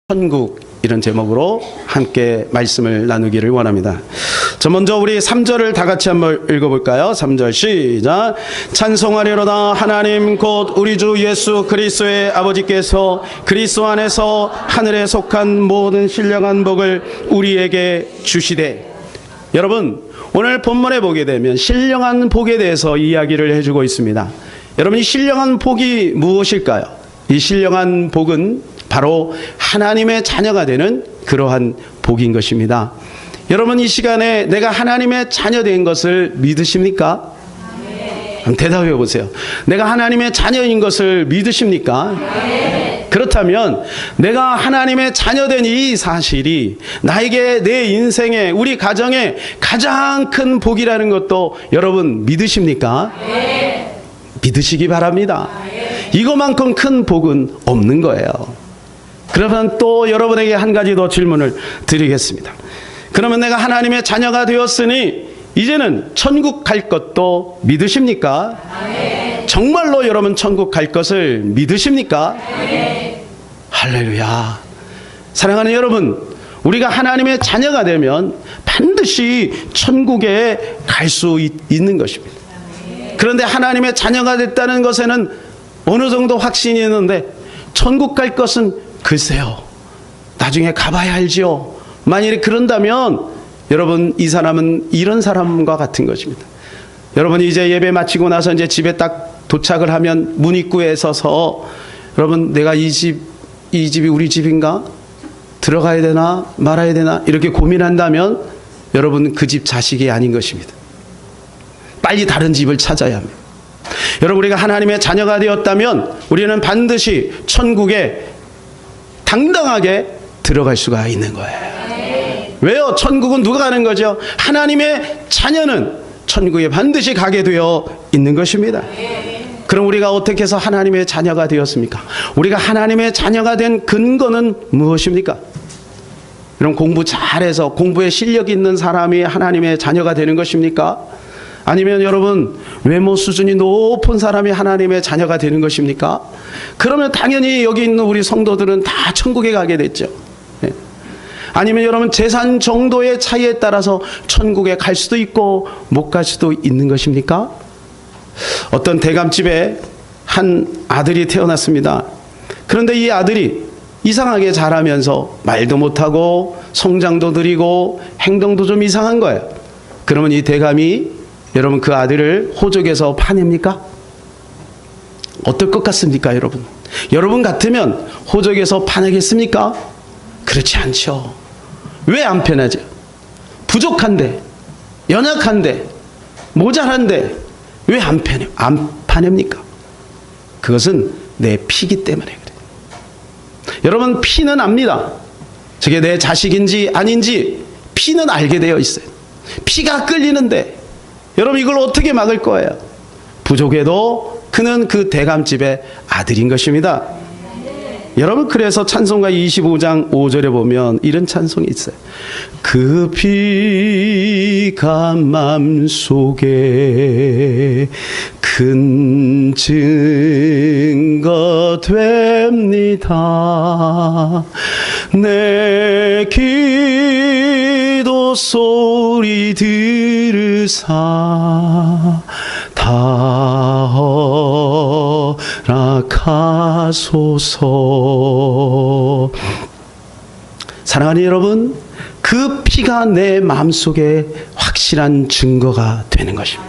천국, 이런 제목으로 함께 말씀을 나누기를 원합니다. 저 먼저 우리 3절을 다 같이 한번 읽어볼까요? 3절 시작. 찬송하리로다 하나님 곧 우리 주 예수 그리스도의 아버지께서 그리스도 안에서 하늘에 속한 모든 신령한 복을 우리에게 주시되. 여러분, 오늘 본문에 보게 되면 신령한 복에 대해서 이야기를 해주고 있습니다. 여러분, 이 신령한 복이 무엇일까요? 이 신령한 복은 바로 하나님의 자녀가 되는 그러한 복인 것입니다. 여러분, 이 시간에 내가 하나님의 자녀된 것을 믿으십니까? 네. 한번 대답해 보세요. 내가 하나님의 자녀인 것을 믿으십니까? 네. 그렇다면 내가 하나님의 자녀된 이 사실이 나에게, 내 인생에, 우리 가정에 가장 큰 복이라는 것도 여러분 믿으십니까? 네. 믿으시기 바랍니다. 네. 이것만큼 큰 복은 없는 거예요. 그러면 또 여러분에게 한 가지 더 질문을 드리겠습니다. 그러면 내가 하나님의 자녀가 되었으니 이제는 천국 갈 것도 믿으십니까? 네. 정말로 여러분 천국 갈 것을 믿으십니까? 네. 할렐루야. 사랑하는 여러분, 우리가 하나님의 자녀가 되면 반드시 천국에 갈 수 있는 것입니다. 그런데 하나님의 자녀가 됐다는 것에는 어느 정도 확신이 있는데 천국 갈 것은 글쎄요, 나중에 가봐야 알지요. 만일에 그런다면 여러분, 이 사람은 이런 사람과 같은 것입니다. 여러분이 이제 예배 마치고 나서 이제 집에 딱 도착을 하면 문 입구에 서서 여러분, 내가 이 집이 우리 집인가? 들어가야 되나 말아야 되나? 이렇게 고민한다면 여러분, 그 집 자식이 아닌 것입니다. 빨리 다른 집을 찾아야 합니다. 여러분, 우리가 하나님의 자녀가 되었다면 우리는 반드시 천국에 당당하게 들어갈 수가 있는 거예요. 왜요? 천국은 누가 가는 거죠? 하나님의 자녀는 천국에 반드시 가게 되어 있는 것입니다. 그럼 우리가 어떻게 해서 하나님의 자녀가 되었습니까? 우리가 하나님의 자녀가 된 근거는 무엇입니까? 이런 공부 잘해서 공부에 실력 있는 사람이 하나님의 자녀가 되는 것입니까? 아니면 여러분, 외모 수준이 높은 사람이 하나님의 자녀가 되는 것입니까? 그러면 당연히 여기 있는 우리 성도들은 다 천국에 가게 됐죠. 네. 아니면 여러분, 재산 정도의 차이에 따라서 천국에 갈 수도 있고 못 갈 수도 있는 것입니까? 어떤 대감집에 한 아들이 태어났습니다. 그런데 이 아들이 이상하게 자라면서 말도 못하고 성장도 느리고 행동도 좀 이상한 거예요. 그러면 이 대감이 여러분, 그 아들을 호적에서 파냅니까? 어떨 것 같습니까, 여러분? 여러분 같으면 호적에서 파내겠습니까? 그렇지 않죠. 왜 안 파내죠? 부족한데, 연약한데, 모자란데 왜 안 파냅니까? 그것은 내 피기 때문에 그래요. 여러분, 피는 압니다. 저게 내 자식인지 아닌지 피는 알게 되어 있어요. 피가 끌리는데 여러분, 이걸 어떻게 막을 거예요? 부족해도 그는 그 대감집의 아들인 것입니다. 여러분, 그래서 찬송가 25장 5절에 보면 이런 찬송이 있어요. 그 피가 맘속에 큰 증거 됩니다. 내 기도 소리 들으사 다 허락하소서. 사랑하는 여러분, 그 피가 내 마음속에 확실한 증거가 되는 것입니다.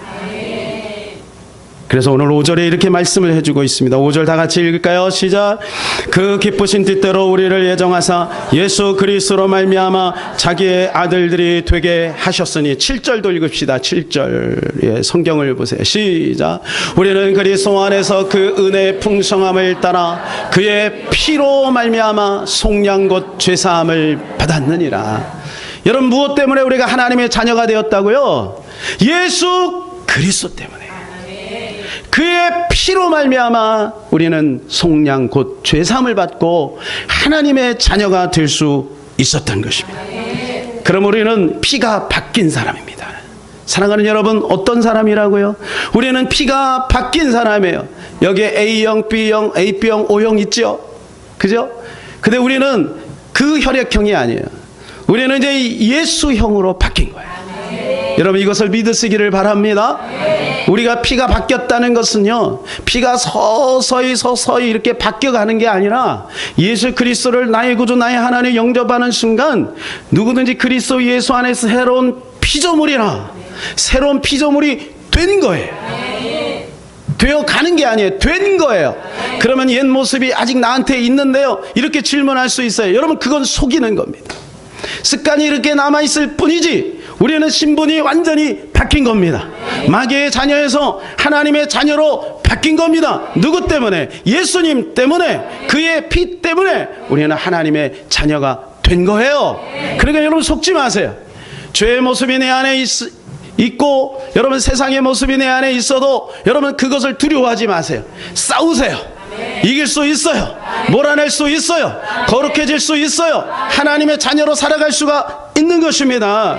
그래서 오늘 5절에 이렇게 말씀을 해주고 있습니다. 5절 다 같이 읽을까요? 시작. 그 기쁘신 뜻대로 우리를 예정하사 예수 그리스도로 말미암아 자기의 아들들이 되게 하셨으니. 7절도 읽읍시다. 7절. 예, 성경을 보세요. 시작. 우리는 그리스도 안에서 그 은혜의 풍성함을 따라 그의 피로 말미암아 속량 곧 죄사함을 받았느니라. 여러분, 무엇 때문에 우리가 하나님의 자녀가 되었다고요? 예수 그리스도 때문에. 그의 피로 말미암아 우리는 속량 곧 죄사함을 받고 하나님의 자녀가 될 수 있었던 것입니다. 그럼 우리는 피가 바뀐 사람입니다. 사랑하는 여러분, 어떤 사람이라고요? 우리는 피가 바뀐 사람이에요. 여기에 A형, B형, AB형, O형 있죠? 그죠? 근데 우리는 그 혈액형이 아니에요. 우리는 이제 예수형으로 바뀐 거예요. 여러분 이것을 믿으시기를 바랍니다. 우리가 피가 바뀌었다는 것은요, 피가 서서히 이렇게 바뀌어가는 게 아니라 예수 그리스도를 나의 구주 나의 하나님 영접하는 순간 누구든지 그리스도 예수 안에서 새로운 피조물이라 새로운 피조물이 된 거예요. 되어 가는 게 아니에요. 된 거예요. 그러면 옛 모습이 아직 나한테 있는데요, 이렇게 질문할 수 있어요. 여러분 그건 속이는 겁니다. 습관이 이렇게 남아있을 뿐이지 우리는 신분이 완전히 바뀐 겁니다. 마귀의 자녀에서 하나님의 자녀로 바뀐 겁니다. 누구 때문에? 예수님 때문에, 그의 피 때문에 우리는 하나님의 자녀가 된 거예요. 그러니까 여러분 속지 마세요. 죄의 모습이 내 안에 있고 여러분 세상의 모습이 내 안에 있어도 여러분 그것을 두려워하지 마세요. 싸우세요. 이길 수 있어요. 몰아낼 수 있어요. 거룩해질 수 있어요. 하나님의 자녀로 살아갈 수가 있는 것입니다.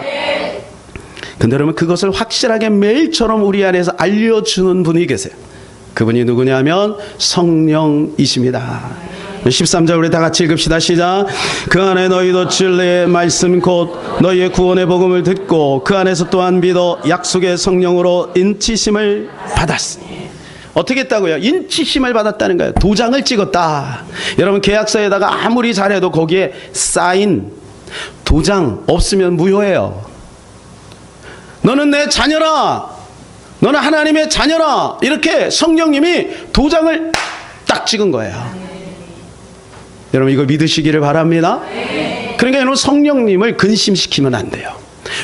근데 여러분 그것을 확실하게 매일처럼 우리 안에서 알려주는 분이 계세요. 그분이 누구냐면 성령이십니다. 13절 우리 다 같이 읽읍시다. 시작. 그 안에 너희도 진리의 말씀 곧 너희의 구원의 복음을 듣고 그 안에서 또한 믿어 약속의 성령으로 인치심을 받았으니. 어떻게 했다고요? 인치심을 받았다는 거예요. 도장을 찍었다. 여러분 계약서에다가 아무리 잘해도 거기에 사인, 도장 없으면 무효예요. 너는 내 자녀라, 너는 하나님의 자녀라, 이렇게 성령님이 도장을 딱 찍은 거예요. 여러분 이걸 믿으시기를 바랍니다. 그러니까 여러분 성령님을 근심시키면 안 돼요.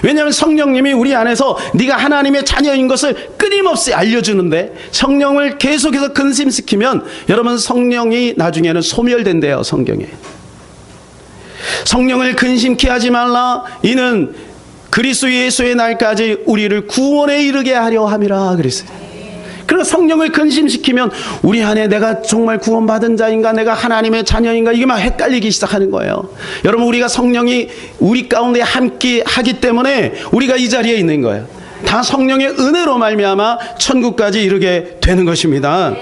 왜냐하면 성령님이 우리 안에서 네가 하나님의 자녀인 것을 끊임없이 알려주는데, 성령을 계속해서 근심시키면 여러분 성령이 나중에는 소멸된대요. 성경에 성령을 근심케 하지 말라. 이는 그리스도 예수의 날까지 우리를 구원에 이르게 하려 함이라 그랬어요. 그래서 성령을 근심시키면 우리 안에 내가 정말 구원받은 자인가, 내가 하나님의 자녀인가, 이게 막 헷갈리기 시작하는 거예요. 여러분 우리가 성령이 우리 가운데 함께 하기 때문에 우리가 이 자리에 있는 거예요. 다 성령의 은혜로 말미암아 천국까지 이르게 되는 것입니다.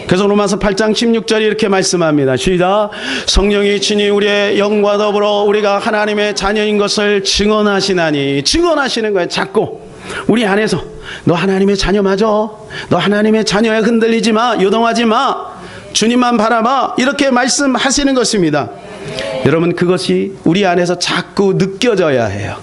그래서 로마서 8장 16절이 이렇게 말씀합니다. 시작. 성령이 친히 우리의 영과 더불어 우리가 하나님의 자녀인 것을 증언하시나니. 증언하시는 거예요. 자꾸 우리 안에서 너 하나님의 자녀 맞아, 너 하나님의 자녀에 흔들리지 마, 요동하지 마, 주님만 바라봐, 이렇게 말씀하시는 것입니다. 여러분 그것이 우리 안에서 자꾸 느껴져야 해요.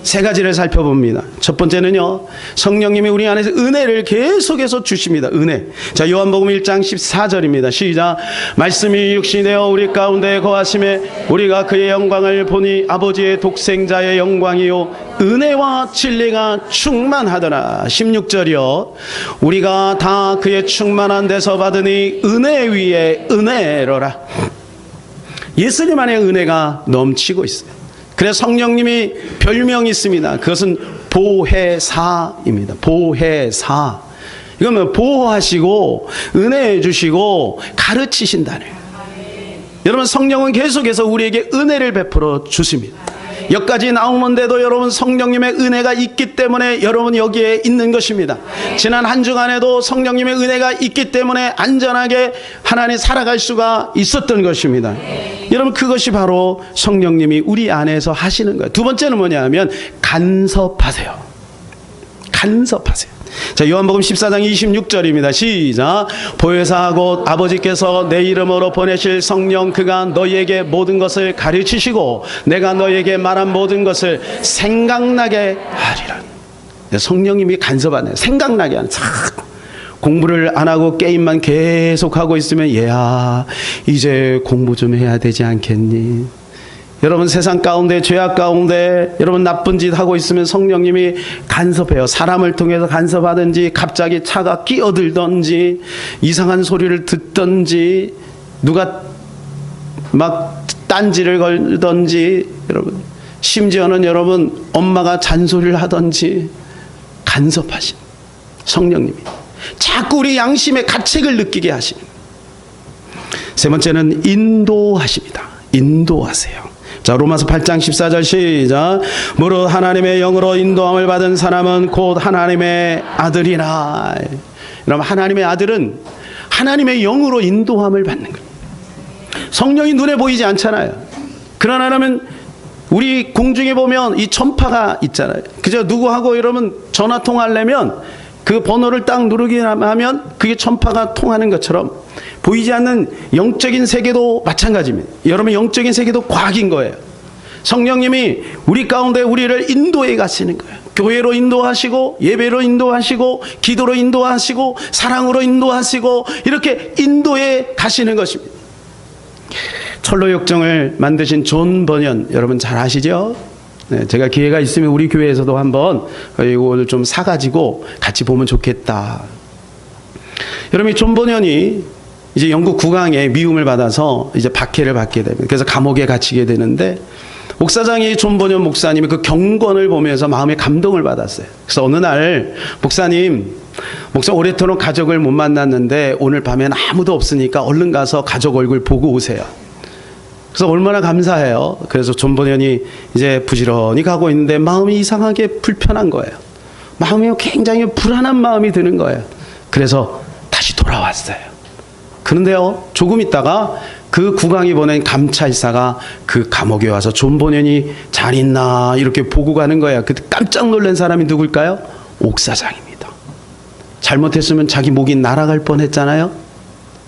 세 가지를 살펴봅니다. 첫 번째는요, 성령님이 우리 안에서 은혜를 계속해서 주십니다. 은혜. 자, 요한복음 1장 14절입니다. 시작. 말씀이 육신이 되어 우리 가운데 거하심에 우리가 그의 영광을 보니 아버지의 독생자의 영광이요 은혜와 진리가 충만하더라. 16절이요. 우리가 다 그의 충만한 데서 받으니 은혜 위에 은혜로라. 예수님 안에 은혜가 넘치고 있어요. 그래서 성령님이 별명이 있습니다. 그것은 보혜사입니다. 보혜사. 이건 보호하시고 은혜해 주시고 가르치신다는 거예요. 여러분 성령은 계속해서 우리에게 은혜를 베풀어 주십니다. 여기까지 나오는데도 여러분 성령님의 은혜가 있기 때문에 여러분 여기에 있는 것입니다. 지난 한 주간에도 성령님의 은혜가 있기 때문에 안전하게 하나님 살아갈 수가 있었던 것입니다. 여러분 그것이 바로 성령님이 우리 안에서 하시는 거예요. 두 번째는 뭐냐면 간섭하세요. 간섭하세요. 자, 요한복음 14장 26절입니다. 시작. 보혜사 곧 아버지께서 내 이름으로 보내실 성령 그가 너희에게 모든 것을 가르치시고 내가 너희에게 말한 모든 것을 생각나게 하리라. 성령님이 간섭하네. 생각나게 하는. 공부를 안 하고 게임만 계속하고 있으면 얘야 이제 공부 좀 해야 되지 않겠니? 여러분 세상 가운데 죄악 가운데 여러분 나쁜 짓 하고 있으면 성령님이 간섭해요. 사람을 통해서 간섭하든지 갑자기 차가 끼어들든지 이상한 소리를 듣든지 누가 막 딴지를 걸든지 여러분 심지어는 여러분 엄마가 잔소리를 하든지 간섭하신 성령님이 자꾸 우리 양심의 가책을 느끼게 하시는. 세 번째는 인도하십니다. 인도하세요. 자, 로마서 8장 14절 시작. 무릇 하나님의 영으로 인도함을 받은 사람은 곧 하나님의 아들이라. 여러분 하나님의 아들은 하나님의 영으로 인도함을 받는 거예요. 성령이 눈에 보이지 않잖아요. 그러나 그러면 우리 공중에 보면 이 전파가 있잖아요. 그저 누구하고 이러면 전화 통화하려면 그 번호를 딱 누르기만 하면 그게 전파가 통하는 것처럼 보이지 않는 영적인 세계도 마찬가지입니다. 여러분, 영적인 세계도 과학인 거예요. 성령님이 우리 가운데 우리를 인도해 가시는 거예요. 교회로 인도하시고, 예배로 인도하시고, 기도로 인도하시고, 사랑으로 인도하시고, 이렇게 인도해 가시는 것입니다. 철로역정을 만드신 존 버년, 여러분 잘 아시죠? 네, 제가 기회가 있으면 우리 교회에서도 한번 이걸 좀 사가지고 같이 보면 좋겠다. 여러분, 존 버년이 이제 영국 국왕의 미움을 받아서 이제 박해를 받게 됩니다. 그래서 감옥에 갇히게 되는데, 목사장이 존 버년 목사님의 그 경건을 보면서 마음에 감동을 받았어요. 그래서 어느 날, 목사 오래도록 가족을 못 만났는데 오늘 밤엔 아무도 없으니까 얼른 가서 가족 얼굴 보고 오세요. 그래서 얼마나 감사해요. 그래서 존 버년이 이제 부지런히 가고 있는데 마음이 이상하게 불편한 거예요. 마음이 굉장히 불안한 마음이 드는 거예요. 그래서 다시 돌아왔어요. 그런데요, 조금 있다가 그 국왕이 보낸 감찰사가 그 감옥에 와서 존 버년이 잘 있나 이렇게 보고 가는 거예요. 그때 깜짝 놀란 사람이 누굴까요? 옥사장입니다. 잘못했으면 자기 목이 날아갈 뻔했잖아요.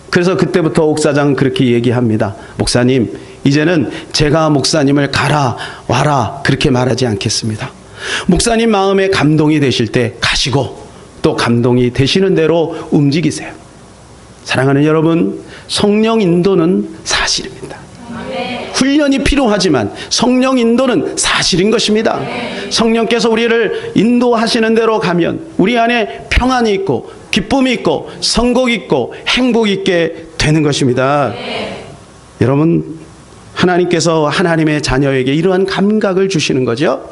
그래서 그때부터 옥사장은 그렇게 얘기합니다. 목사님, 이제는 제가 목사님을 가라 와라 그렇게 말하지 않겠습니다. 목사님 마음에 감동이 되실 때 가시고 또 감동이 되시는 대로 움직이세요. 사랑하는 여러분, 성령 인도는 사실입니다. 훈련이 필요하지만 성령 인도는 사실인 것입니다. 성령께서 우리를 인도하시는 대로 가면 우리 안에 평안이 있고 기쁨이 있고 성공이 있고 행복이 있게 되는 것입니다. 여러분, 하나님께서 하나님의 자녀에게 이러한 감각을 주시는 거죠.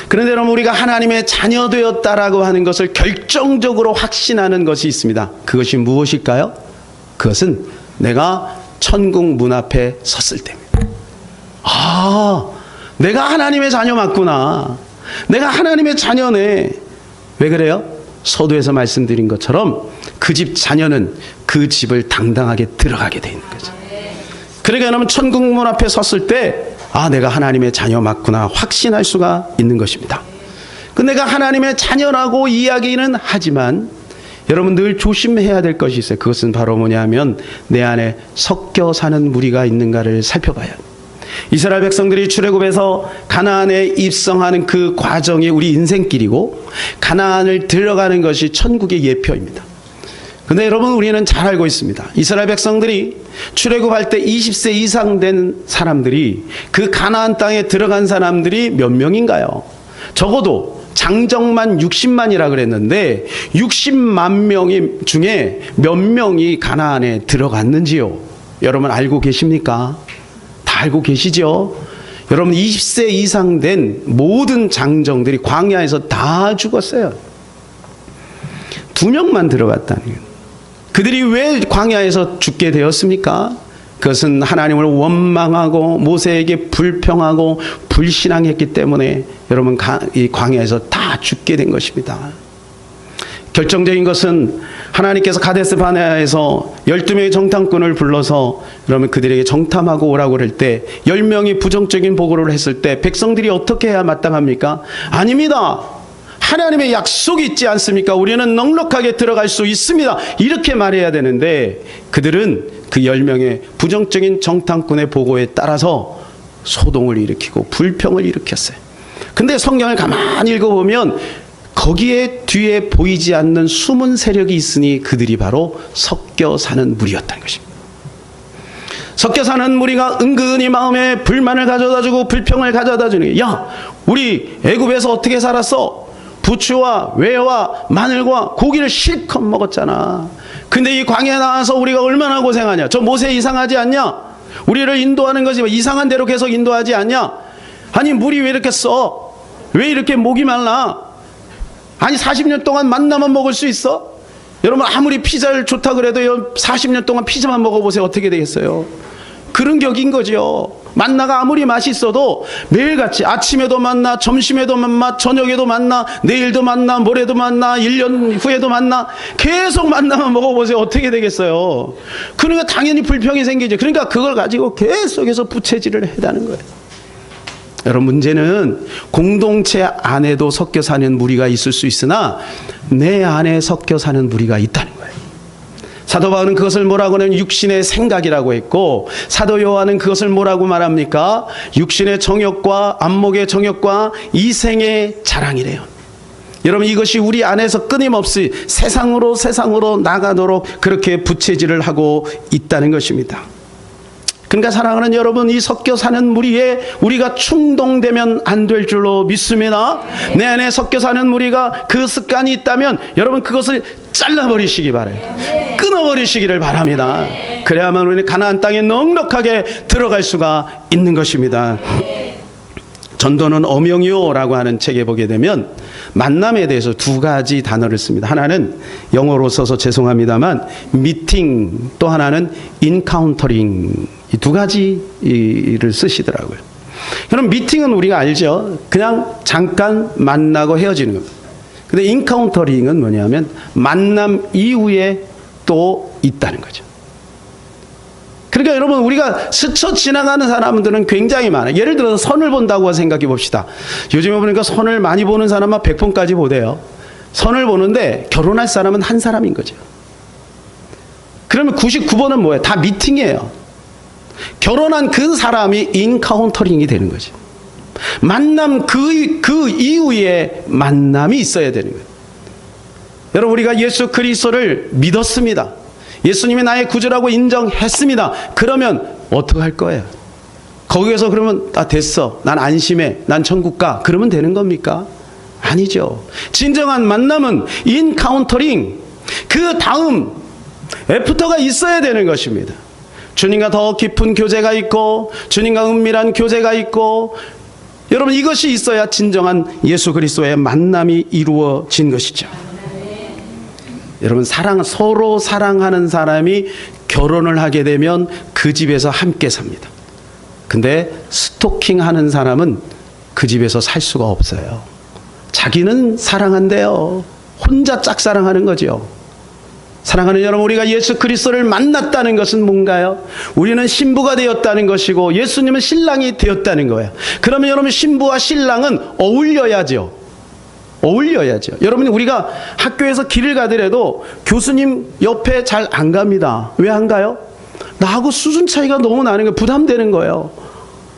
그런데 여러분, 우리가 하나님의 자녀 되었다라고 하는 것을 결정적으로 확신하는 것이 있습니다. 그것이 무엇일까요? 그것은 내가 천국 문 앞에 섰을 때입니다. 아, 내가 하나님의 자녀 맞구나. 내가 하나님의 자녀네. 왜 그래요? 서두에서 말씀드린 것처럼 그 집 자녀는 그 집을 당당하게 들어가게 돼 있는 거죠. 그러니까 여러분, 천국 문 앞에 섰을 때 아, 내가 하나님의 자녀 맞구나 확신할 수가 있는 것입니다. 그 내가 하나님의 자녀라고 이야기는 하지만 여러분, 늘 조심해야 될 것이 있어요. 그것은 바로 뭐냐면 내 안에 섞여 사는 무리가 있는가를 살펴봐야 합니다. 이스라엘 백성들이 출애굽에서 가나안에 입성하는 그 과정이 우리 인생길이고 가나안을 들어가는 것이 천국의 예표입니다. 근데 여러분, 우리는 잘 알고 있습니다. 이스라엘 백성들이 출애굽할 때 20세 이상 된 사람들이 그 가나안 땅에 들어간 사람들이 몇 명인가요? 적어도 장정만 60만이라 그랬는데 60만 명 중에 몇 명이 가나안에 들어갔는지요? 여러분 알고 계십니까? 다 알고 계시죠? 여러분, 20세 이상 된 모든 장정들이 광야에서 다 죽었어요. 2명만 들어갔다는 거예요. 그들이 왜 광야에서 죽게 되었습니까? 그것은 하나님을 원망하고 모세에게 불평하고 불신앙했기 때문에 여러분, 이 광야에서 다 죽게 된 것입니다. 결정적인 것은 하나님께서 가데스 바네아에서 12명의 정탐꾼을 불러서 여러분 그들에게 정탐하고 오라고 그럴 때 10명이 부정적인 보고를 했을 때 백성들이 어떻게 해야 마땅합니까? 아닙니다. 하나님의 약속이 있지 않습니까? 우리는 넉넉하게 들어갈 수 있습니다. 이렇게 말해야 되는데 그들은 그 10명의 부정적인 정탐꾼의 보고에 따라서 소동을 일으키고 불평을 일으켰어요. 근데 성경을 가만히 읽어보면 거기에 뒤에 보이지 않는 숨은 세력이 있으니 그들이 바로 섞여 사는 무리였다는 것입니다. 섞여 사는 무리가 은근히 마음에 불만을 가져다주고 불평을 가져다주는, 야, 우리 애굽에서 어떻게 살았어? 부추와 외와 마늘과 고기를 실컷 먹었잖아. 근데 이 광야에 나와서 우리가 얼마나 고생하냐. 저 모세 이상하지 않냐? 우리를 인도하는 거지 이상한 대로 계속 인도하지 않냐? 아니, 물이 왜 이렇게 써? 왜 이렇게 목이 말라? 아니, 40년 동안 만나만 먹을 수 있어? 여러분, 아무리 피자를 좋다 그래도 40년 동안 피자만 먹어보세요. 어떻게 되겠어요? 그런 격인 거죠. 만나가 아무리 맛있어도 매일같이 아침에도 만나, 점심에도 만나, 저녁에도 만나, 내일도 만나, 모레도 만나, 1년 후에도 만나, 계속 만나만 먹어보세요. 어떻게 되겠어요? 그러니까 당연히 불평이 생기죠. 그러니까 그걸 가지고 계속해서 부채질을 해다는 거예요. 여러분, 문제는 공동체 안에도 섞여 사는 무리가 있을 수 있으나 내 안에 섞여 사는 무리가 있다는 거예요. 사도 바울은 그것을 뭐라고 하냐면 육신의 생각이라고 했고, 사도 요한은 그것을 뭐라고 말합니까? 육신의 정욕과 안목의 정욕과 이생의 자랑이래요. 여러분, 이것이 우리 안에서 끊임없이 세상으로 나가도록 그렇게 부채질을 하고 있다는 것입니다. 그러니까 사랑하는 여러분, 이 섞여 사는 무리에 우리가 충동되면 안 될 줄로 믿습니다. 내 안에 섞여 사는 무리가 그 습관이 있다면 여러분 그것을 잘라버리시기 바라요. 끊어버리시기를 바랍니다. 그래야만 우리는 가나안 땅에 넉넉하게 들어갈 수가 있는 것입니다. 전도는 어명이요라고 하는 책에 보게 되면 만남에 대해서 두 가지 단어를 씁니다. 하나는 영어로 써서 죄송합니다만 미팅, 또 하나는 인카운터링, 이 두 가지를 쓰시더라고요. 그럼 미팅은 우리가 알죠. 그냥 잠깐 만나고 헤어지는 겁니다. 근데 인카운터링은 뭐냐면 만남 이후에 또 있다는 거죠. 그러니까 여러분, 우리가 스쳐 지나가는 사람들은 굉장히 많아요. 예를 들어서 선을 본다고 생각해 봅시다. 요즘에 보니까 선을 많이 보는 사람은 100번까지 보대요. 선을 보는데 결혼할 사람은 한 사람인 거죠. 그러면 99번은 뭐예요? 다 미팅이에요. 결혼한 그 사람이 인카운터링이 되는 거죠. 만남 그 이후에 만남이 있어야 되는 거예요. 여러분, 우리가 예수 그리스도를 믿었습니다. 예수님이 나의 구주라고 인정했습니다. 그러면 어떻게 할 거예요? 거기에서 그러면 됐어, 난 안심해, 난 천국 가, 그러면 되는 겁니까? 아니죠. 진정한 만남은 인카운터링, 그 다음 애프터가 있어야 되는 것입니다. 주님과 더 깊은 교제가 있고, 주님과 은밀한 교제가 있고, 여러분, 이것이 있어야 진정한 예수 그리스도의 만남이 이루어진 것이죠. 여러분, 서로 사랑하는 사람이 결혼을 하게 되면 그 집에서 함께 삽니다. 근데 스토킹하는 사람은 그 집에서 살 수가 없어요. 자기는 사랑한대요. 혼자 짝사랑하는 거죠. 사랑하는 여러분, 우리가 예수 그리스도를 만났다는 것은 뭔가요? 우리는 신부가 되었다는 것이고 예수님은 신랑이 되었다는 거예요. 그러면 여러분, 신부와 신랑은 어울려야죠. 여러분, 우리가 학교에서 길을 가더라도 교수님 옆에 잘 안 갑니다. 왜 안 가요? 나하고 수준 차이가 너무 나는 거예요. 부담되는 거예요.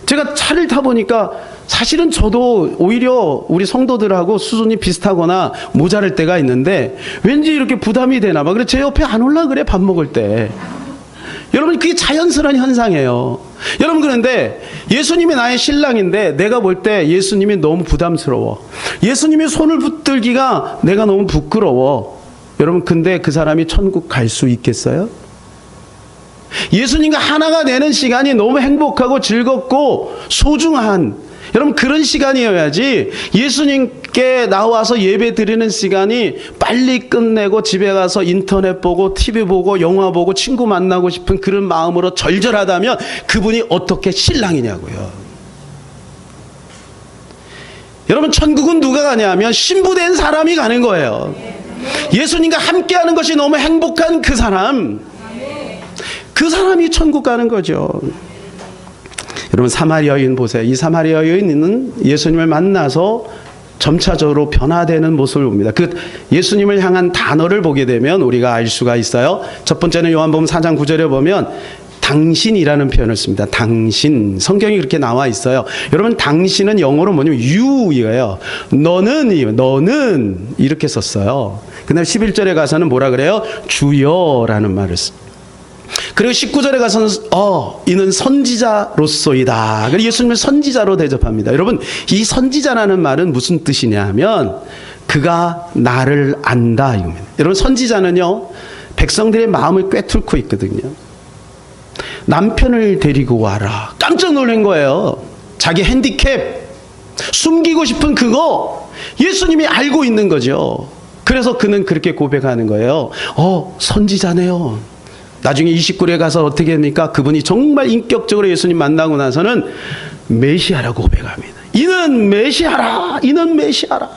제가 차를 타보니까 사실은 저도 오히려 우리 성도들하고 수준이 비슷하거나 모자랄 때가 있는데 왠지 이렇게 부담이 되나 봐. 그래서 제 옆에 안 올라 그래, 밥 먹을 때. 여러분, 그게 자연스러운 현상이에요. 여러분, 그런데 예수님이 나의 신랑인데 내가 볼 때 예수님이 너무 부담스러워. 예수님이 손을 붙들기가 내가 너무 부끄러워. 여러분, 근데 그 사람이 천국 갈 수 있겠어요? 예수님과 하나가 되는 시간이 너무 행복하고 즐겁고 소중한, 여러분, 그런 시간이어야지 예수님께 나와서 예배 드리는 시간이 빨리 끝내고 집에 가서 인터넷 보고 TV 보고 영화 보고 친구 만나고 싶은 그런 마음으로 절절하다면 그분이 어떻게 신랑이냐고요. 여러분, 천국은 누가 가냐면 신부된 사람이 가는 거예요. 예수님과 함께하는 것이 너무 행복한 그 사람이 천국 가는 거죠. 여러분, 사마리아 여인 보세요. 이 사마리아 여인은 예수님을 만나서 점차적으로 변화되는 모습을 봅니다. 그 예수님을 향한 단어를 보게 되면 우리가 알 수가 있어요. 첫 번째는 요한복음 4장 9절에 보면 당신이라는 표현을 씁니다. 당신. 성경이 그렇게 나와 있어요. 여러분, 당신은 영어로 뭐냐면 you이에요. 너는 이렇게 썼어요. 그날 11절에 가서는 뭐라 그래요? 주여라는 말을 씁니다. 그리고 19절에 가서는 이는 선지자로서이다. 그래서 예수님을 선지자로 대접합니다. 여러분, 이 선지자라는 말은 무슨 뜻이냐 하면 그가 나를 안다 이겁니다. 여러분, 선지자는요, 백성들의 마음을 꿰뚫고 있거든요. 남편을 데리고 와라. 깜짝 놀란 거예요. 자기 핸디캡, 숨기고 싶은 그거 예수님이 알고 있는 거죠. 그래서 그는 그렇게 고백하는 거예요. 선지자네요. 나중에 29례 가서 어떻게 됩니까? 그분이 정말 인격적으로 예수님 만나고 나서는 메시아라고 고백합니다. 이는 메시아라, 이는 메시아라.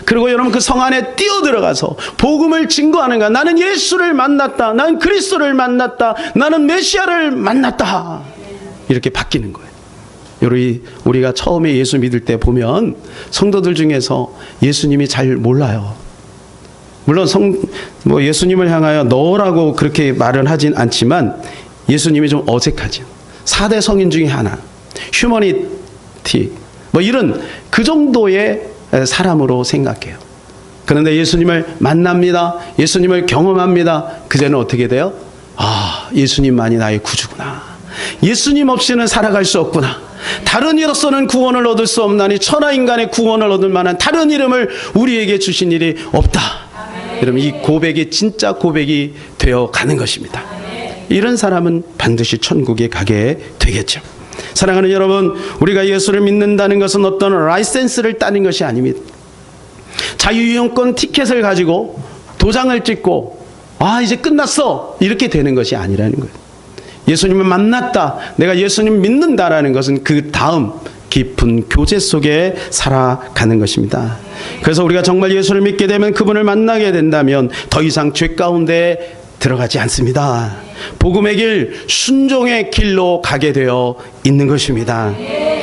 그리고 여러분 그 성 안에 뛰어들어가서 복음을 증거하는 거야. 나는 예수를 만났다, 나는 그리스도를 만났다, 나는 메시아를 만났다. 이렇게 바뀌는 거예요. 우리가 처음에 예수 믿을 때 보면 성도들 중에서 예수님이 잘 몰라요. 물론 예수님을 향하여 너라고 그렇게 말은 하진 않지만 예수님이 좀 어색하죠. 4대 성인 중에 하나, 휴머니티, 이런 그 정도의 사람으로 생각해요. 그런데 예수님을 만납니다. 예수님을 경험합니다. 그제는 어떻게 돼요? 아, 예수님만이 나의 구주구나. 예수님 없이는 살아갈 수 없구나. 다른 이로서는 구원을 얻을 수 없나니 천하 인간의 구원을 얻을 만한 다른 이름을 우리에게 주신 일이 없다. 여러분, 이 고백이 진짜 고백이 되어 가는 것입니다. 이런 사람은 반드시 천국에 가게 되겠죠. 사랑하는 여러분, 우리가 예수를 믿는다는 것은 어떤 라이센스를 따는 것이 아닙니다. 자유이용권 티켓을 가지고 도장을 찍고 이제 끝났어 이렇게 되는 것이 아니라는 거예요. 예수님을 만났다, 내가 예수님 믿는다라는 것은 그 다음 깊은 교제 속에 살아가는 것입니다. 그래서 우리가 정말 예수를 믿게 되면, 그분을 만나게 된다면 더 이상 죄 가운데 들어가지 않습니다. 복음의 길, 순종의 길로 가게 되어 있는 것입니다.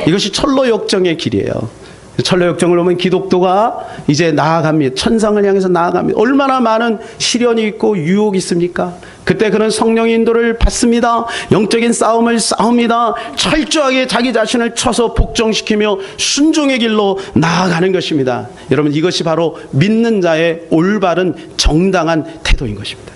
이것이 철로 역정의 길이에요. 철로 역정을 보면 기독교가 이제 나아갑니다. 천상을 향해서 나아갑니다. 얼마나 많은 시련이 있고 유혹이 있습니까? 그때 그는 성령의 인도를 받습니다. 영적인 싸움을 싸웁니다. 철저하게 자기 자신을 쳐서 복종시키며 순종의 길로 나아가는 것입니다. 여러분, 이것이 바로 믿는 자의 올바른 정당한 태도인 것입니다.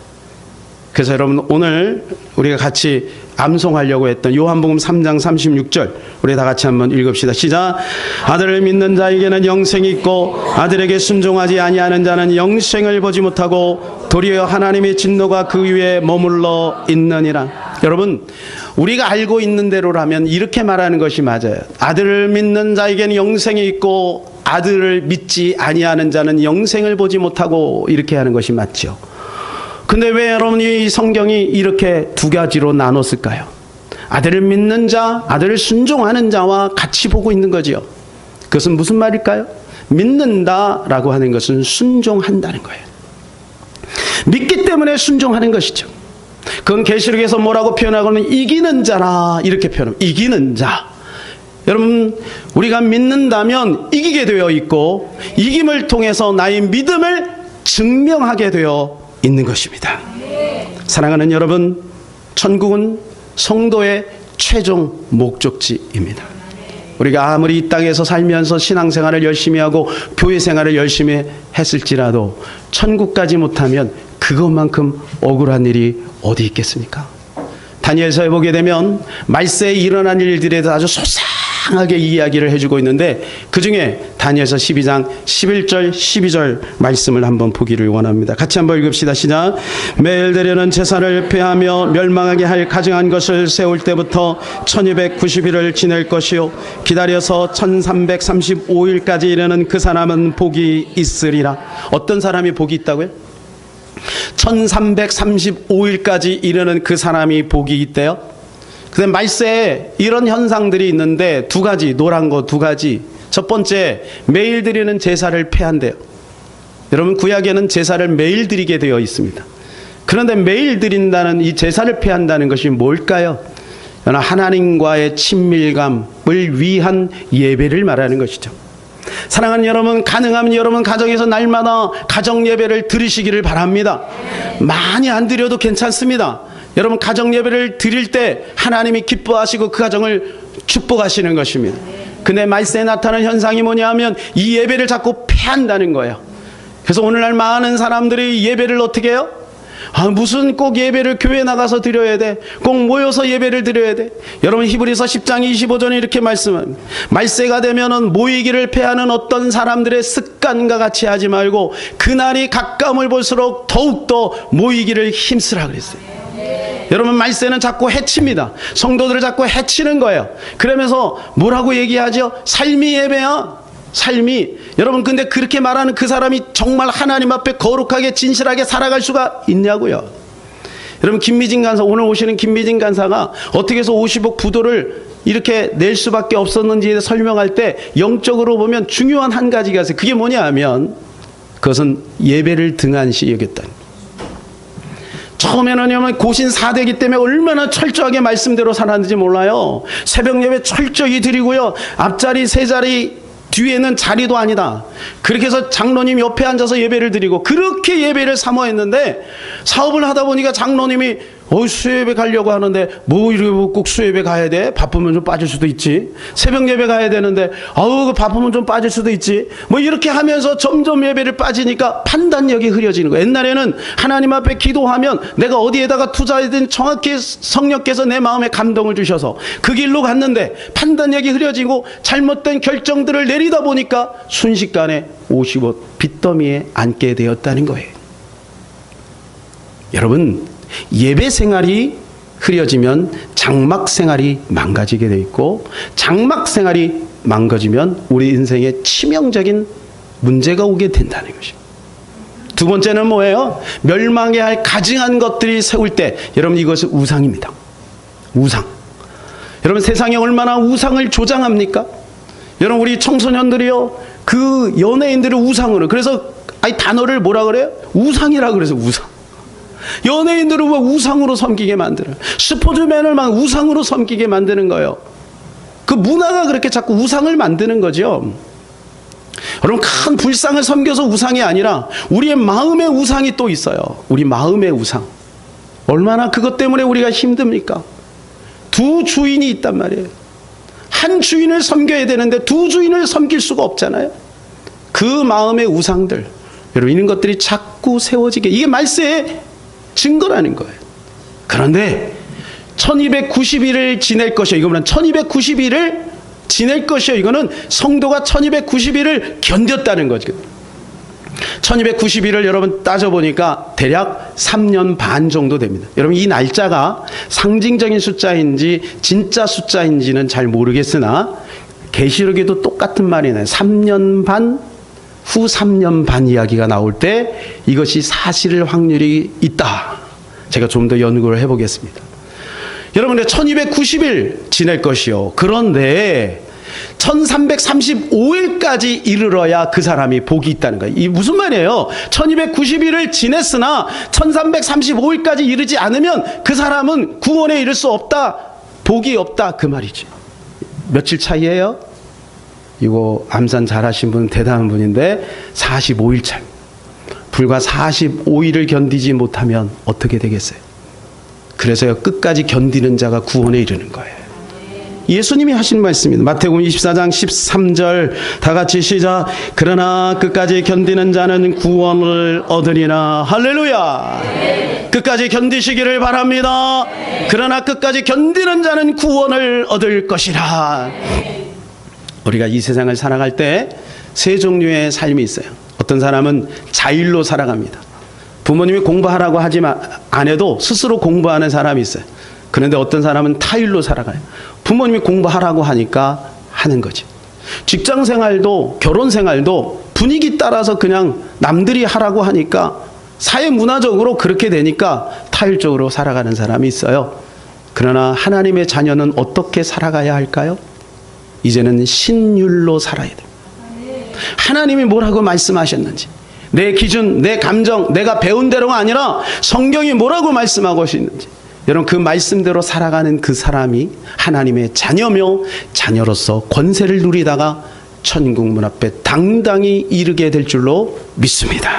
그래서 여러분, 오늘 우리가 같이 암송하려고 했던 요한복음 3장 36절 우리 다 같이 한번 읽읍시다. 시작. 아들을 믿는 자에게는 영생이 있고 아들에게 순종하지 아니하는 자는 영생을 보지 못하고 도리어 하나님의 진노가 그 위에 머물러 있느니라. 여러분, 우리가 알고 있는 대로라면 이렇게 말하는 것이 맞아요. 아들을 믿는 자에게는 영생이 있고 아들을 믿지 아니하는 자는 영생을 보지 못하고, 이렇게 하는 것이 맞죠. 근데 왜 여러분 이 성경이 이렇게 두 가지로 나눴을까요? 아들을 믿는 자, 아들을 순종하는 자와 같이 보고 있는 거지요. 그것은 무슨 말일까요? 믿는다라고 하는 것은 순종한다는 거예요. 믿기 때문에 순종하는 것이죠. 그건 계시록에서 뭐라고 표현하고는 이기는 자라 이렇게 표현합니다. 이기는 자. 여러분, 우리가 믿는다면 이기게 되어 있고, 이김을 통해서 나의 믿음을 증명하게 되어 있는 것입니다. 사랑하는 여러분, 천국은 성도의 최종 목적지입니다. 우리가 아무리 이 땅에서 살면서 신앙생활을 열심히 하고 교회생활을 열심히 했을지라도 천국까지 못하면 그것만큼 억울한 일이 어디 있겠습니까? 다니엘서에 보게 되면 말세에 일어난 일들에 대해서 아주 소상하게 이야기를 해주고 있는데, 그 중에 다니엘서 12장 11절 12절 말씀을 한번 보기를 원합니다. 같이 한번 읽읍시다. 시작. 매일 드리는 제사를 폐하며 멸망하게 할 가증한 것을 세울 때부터 1290일을 지낼 것이요 기다려서 1335일까지 이르는 그 사람은 복이 있으리라. 어떤 사람이 복이 있다고요? 1335일까지 이르는 그 사람이 복이 있대요. 근데 말세에 이런 현상들이 있는데 두 가지, 노란 거 두 가지. 첫 번째, 매일 드리는 제사를 폐한대요. 여러분, 구약에는 제사를 매일 드리게 되어 있습니다. 그런데 매일 드린다는 이 제사를 폐한다는 것이 뭘까요? 하나님과의 친밀감을 위한 예배를 말하는 것이죠. 사랑하는 여러분, 가능하면 여러분 가정에서 날마다 가정 예배를 드리시기를 바랍니다. 많이 안 드려도 괜찮습니다. 여러분, 가정 예배를 드릴 때 하나님이 기뻐하시고 그 가정을 축복하시는 것입니다. 근데 말세에 나타나는 현상이 뭐냐면 이 예배를 자꾸 폐한다는 거예요. 그래서 오늘날 많은 사람들이 예배를 어떻게 해요? 무슨 꼭 예배를 교회에 나가서 드려야 돼? 꼭 모여서 예배를 드려야 돼? 여러분, 히브리서 10장 25절에 이렇게 말씀합니다. 말세가 되면은 모이기를 패하는 어떤 사람들의 습관과 같이 하지 말고 그날이 가까움을 볼수록 더욱더 모이기를 힘쓰라 그랬어요. 여러분, 말세는 자꾸 해칩니다. 성도들을 자꾸 해치는 거예요. 그러면서 뭐라고 얘기하죠? 삶이 예배야. 삶이. 여러분, 근데 그렇게 말하는 그 사람이 정말 하나님 앞에 거룩하게 진실하게 살아갈 수가 있냐고요. 여러분 김미진 간사, 오늘 오시는 김미진 간사가 어떻게 해서 50억 부도를 이렇게 낼 수밖에 없었는지에 설명할 때 영적으로 보면 중요한 한 가지가 있어요. 그게 뭐냐 하면 그것은 예배를 등한시 여겼다는. 처음에는 고신 4대기 때문에 얼마나 철저하게 말씀대로 살았는지 몰라요. 새벽 예배 철저히 드리고요. 앞자리, 세자리, 뒤에는 자리도 아니다. 그렇게 해서 장로님 옆에 앉아서 예배를 드리고 그렇게 예배를 사모했는데 사업을 하다 보니까 장로님이 수요예배 가려고 하는데 뭐 이렇게 꼭 수요예배 가야 돼? 바쁘면 좀 빠질 수도 있지. 새벽 예배 가야 되는데 바쁘면 좀 빠질 수도 있지. 뭐 이렇게 하면서 점점 예배를 빠지니까 판단력이 흐려지는 거예요. 옛날에는 하나님 앞에 기도하면 내가 어디에다가 투자해든 정확히 성령께서 내 마음에 감동을 주셔서 그 길로 갔는데 판단력이 흐려지고 잘못된 결정들을 내리다 보니까 순식간에 50억 빚더미에 앉게 되었다는 거예요. 여러분, 예배 생활이 흐려지면 장막 생활이 망가지게 돼 있고 장막 생활이 망가지면 우리 인생에 치명적인 문제가 오게 된다는 것입니다. 두 번째는 뭐예요? 멸망해야 할 가증한 것들이 세울 때 여러분 이것은 우상입니다. 우상. 여러분 세상에 얼마나 우상을 조장합니까? 여러분 우리 청소년들이요 그 연예인들을 우상으로 그래서 단어를 뭐라 그래요? 우상이라 그래서 우상. 연예인들을 왜 우상으로 섬기게 만들어요? 스포츠맨을 막 우상으로 섬기게 만드는 거예요. 그 문화가 그렇게 자꾸 우상을 만드는 거죠. 여러분 큰 불상을 섬겨서 우상이 아니라 우리의 마음의 우상이 또 있어요. 우리 마음의 우상. 얼마나 그것 때문에 우리가 힘듭니까? 두 주인이 있단 말이에요. 한 주인을 섬겨야 되는데 두 주인을 섬길 수가 없잖아요. 그 마음의 우상들, 여러분 이런 것들이 자꾸 세워지게, 이게 말세의 증거라는 거예요. 그런데 1290일을 지낼 것이요. 이거는 1290일을 지낼 것이요. 이거는 성도가 1290일을 견뎠다는 거죠. 1290일을 여러분 따져보니까 대략 3년 반 정도 됩니다. 여러분 이 날짜가 상징적인 숫자인지 진짜 숫자인지는 잘 모르겠으나 계시록에도 똑같은 말이 나요. 3년 반, 후 3년 반 이야기가 나올 때 이것이 사실일 확률이 있다. 제가 좀 더 연구를 해보겠습니다. 여러분 1290일 지낼 것이요. 그런데 1335일까지 이르러야 그 사람이 복이 있다는 거예요. 이 무슨 말이에요? 1290일을 지냈으나 1335일까지 이르지 않으면 그 사람은 구원에 이를 수 없다. 복이 없다. 그 말이죠. 며칠 차이예요? 이거 암산 잘하신 분 대단한 분인데 45일 차이. 불과 45일을 견디지 못하면 어떻게 되겠어요? 그래서요 끝까지 견디는 자가 구원에 이르는 거예요. 예수님이 하신 말씀입니다. 마태복음 24장 13절 다 같이 시작. 그러나 끝까지 견디는 자는 구원을 얻으리라. 할렐루야. 네. 끝까지 견디시기를 바랍니다. 네. 그러나 끝까지 견디는 자는 구원을 얻을 것이라. 네. 우리가 이 세상을 살아갈 때 세 종류의 삶이 있어요. 어떤 사람은 자율로 살아갑니다. 부모님이 공부하라고 하지만 안 해도 스스로 공부하는 사람이 있어요. 그런데 어떤 사람은 타율로 살아가요. 부모님이 공부하라고 하니까 하는 거지. 직장 생활도 결혼 생활도 분위기 따라서 그냥 남들이 하라고 하니까 사회 문화적으로 그렇게 되니까 타율적으로 살아가는 사람이 있어요. 그러나 하나님의 자녀는 어떻게 살아가야 할까요? 이제는 신율로 살아야 돼요. 하나님이 뭐라고 말씀하셨는지, 내 기준, 내 감정, 내가 배운 대로가 아니라 성경이 뭐라고 말씀하고 있는지, 여러분 그 말씀대로 살아가는 그 사람이 하나님의 자녀며 자녀로서 권세를 누리다가 천국 문 앞에 당당히 이르게 될 줄로 믿습니다.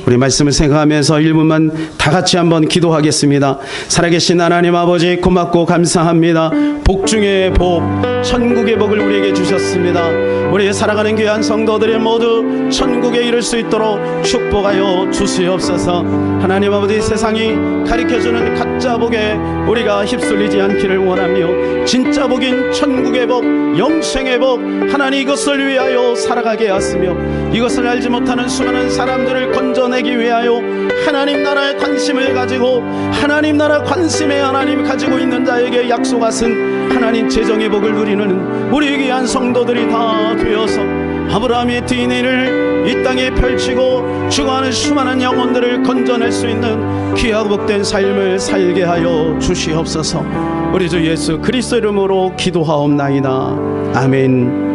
우리 말씀을 생각하면서 1분만 다 같이 한번 기도하겠습니다. 살아계신 하나님 아버지 고맙고 감사합니다. 복 중에 복, 천국의 복을 우리에게 주셨습니다. 우리 살아가는 귀한 성도들이 모두 천국에 이를 수 있도록 축복하여 주시옵소서. 하나님 아버지 세상이 가르쳐주는 가짜 복에 우리가 휩쓸리지 않기를 원하며 진짜 복인 천국의 복, 영생의 복, 하나님 이것을 위하여 살아가게 하시며 이것을 알지 못하는 수많은 사람들을 건져내기 위하여 하나님 나라에 관심을 가지고 하나님 나라 관심에 하나님 가지고 있는 자에게 약속하신 하나님 재정의 복을 누리는 우리 귀한 성도들이 다 되어서 아브라함의 DNA를 이 땅에 펼치고 죽어가는 수많은 영혼들을 건져낼 수 있는 귀하고 복된 삶을 살게 하여 주시옵소서. 우리 주 예수 그리스도 이름으로 기도하옵나이다. 아멘.